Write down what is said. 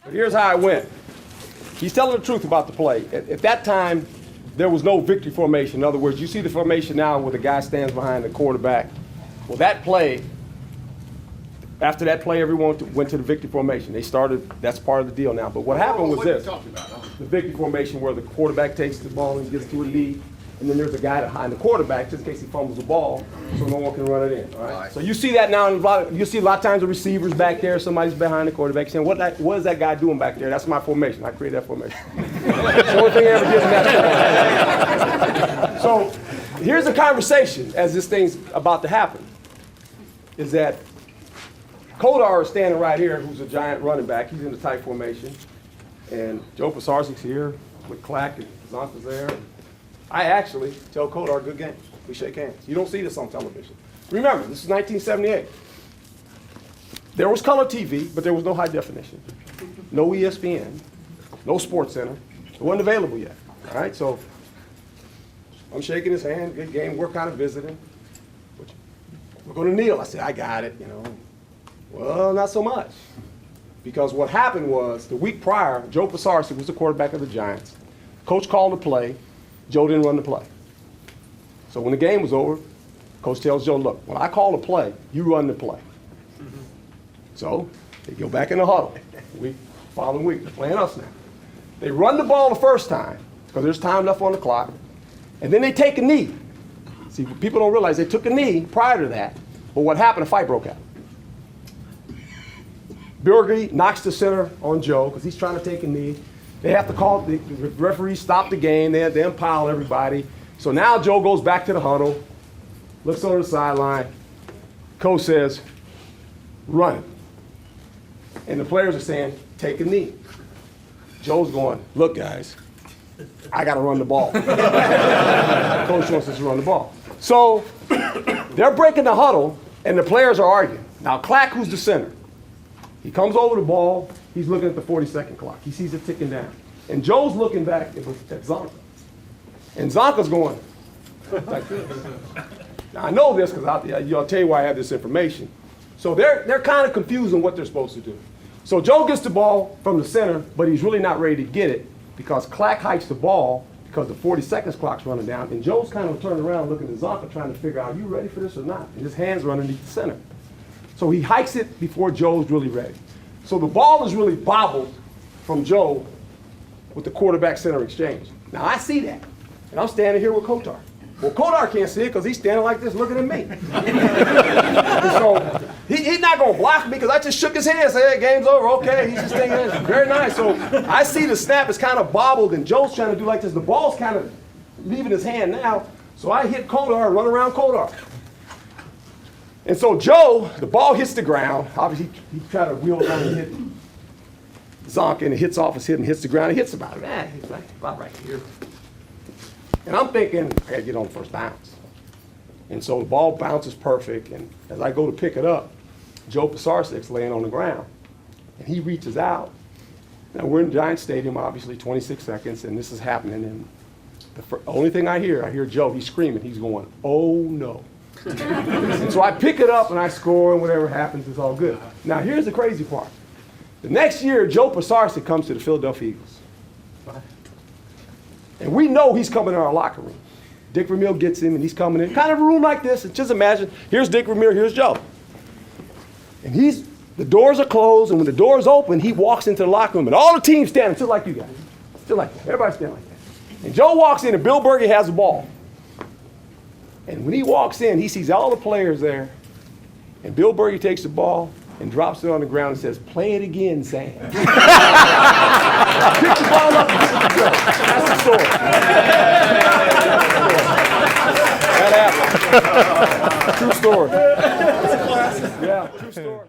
But here's how it went. He's telling the truth about the play. At that time, there was no victory formation. In other words, you see the formation now where the guy stands behind the quarterback. Well, that play, after that play, everyone went to the victory formation. They started, that's part of the deal now. But what happened was this. The victory formation where the quarterback takes the ball and gets to a lead, and then there's a guy behind the quarterback just in case he fumbles the ball so no one can run it in. All right? So you see that now, you see a lot of times the receivers back there, somebody's behind the quarterback saying, what is that guy doing back there? That's my formation. I created that formation. It's the only thing I ever did in that. So here's the conversation as this thing's about to happen, is that Kodar is standing right here, who's a giant running back. He's in the tight formation. And Joe Pisarcik's here with Clack and Zonka's there. I actually tell Kodar, good game. We shake hands. You don't see this on television. Remember, this is 1978. There was color TV, but there was no high definition. No ESPN, no Sports Center. It wasn't available yet. All right, so I'm shaking his hand, good game. We're kind of visiting. We're going to kneel. I said, I got it, you know. Well, not so much. Because what happened was, the week prior, Joe Pisarcik was the quarterback of the Giants. Coach called the play. Joe didn't run the play. So when the game was over, Coach tells Joe, look, when I call the play, you run the play. So they go back in the huddle. Following week, they're playing us now. They run the ball the first time, because there's time left on the clock, and then they take a knee. See, people don't realize they took a knee prior to that, but what happened, a fight broke out. Bilgergy knocks the center on Joe because he's trying to take a knee. They have to call, the referee stop the game, they impile everybody. So now Joe goes back to the huddle, looks over the sideline. Coach says, run. And the players are saying, take a knee. Joe's going, look guys, I got to run the ball. Coach wants us to run the ball. So they're breaking the huddle and the players are arguing. Now Clack, who's the center, he comes over the ball, he's looking at the 40-second clock. He sees it ticking down. And Joe's looking back at Zonka. And Zonka's going like this. Now I know this because I'll tell you why I have this information. So they're kind of confused on what they're supposed to do. So Joe gets the ball from the center, but he's really not ready to get it because Clack hikes the ball because the 40 seconds clock's running down. And Joe's kind of turning around looking at Zonka trying to figure out, are you ready for this or not? And his hands are underneath the center. So he hikes it before Joe's really ready. So the ball is really bobbled from Joe with the quarterback center exchange. Now I see that, and I'm standing here with Kodar. Well, Kodar can't see it because he's standing like this looking at me. And so he's not going to block me because I just shook his hand and said, hey, game's over, okay. He's just thinking, very nice. So I see the snap is kind of bobbled, and Joe's trying to do like this. The ball's kind of leaving his hand now. So I hit Kodar, run around Kodar. And so Joe, the ball hits the ground. Obviously, he tried to wheel down and hit Zonka, and it hits off his head and hits the ground. It hits about right here. And I'm thinking, I got to get on the first bounce. And so the ball bounces perfect, and as I go to pick it up, Joe Pisarcik's laying on the ground. And he reaches out. Now, we're in Giant Stadium, obviously, 26 seconds, and this is happening. And the only thing I hear Joe, he's screaming. He's going, oh, no. And so I pick it up and I score, and whatever happens, it's all good. Now here's the crazy part. The next year, Joe Pisarcik comes to the Philadelphia Eagles. And we know he's coming in our locker room. Dick Vermeil gets him and he's coming in, kind of a room like this. And just imagine, here's Dick Vermeil, here's Joe. And the doors are closed, and when the doors open, he walks into the locker room, and all the teams standing, still like you guys. Still like that. Everybody's standing like that. And Joe walks in, and Bill Berge has the ball. And when he walks in, he sees all the players there. And Bill Berge takes the ball and drops it on the ground and says, play it again, Sam. Pick the ball up and give it to Joe. That's the story. That happened. True story. Yeah, true story.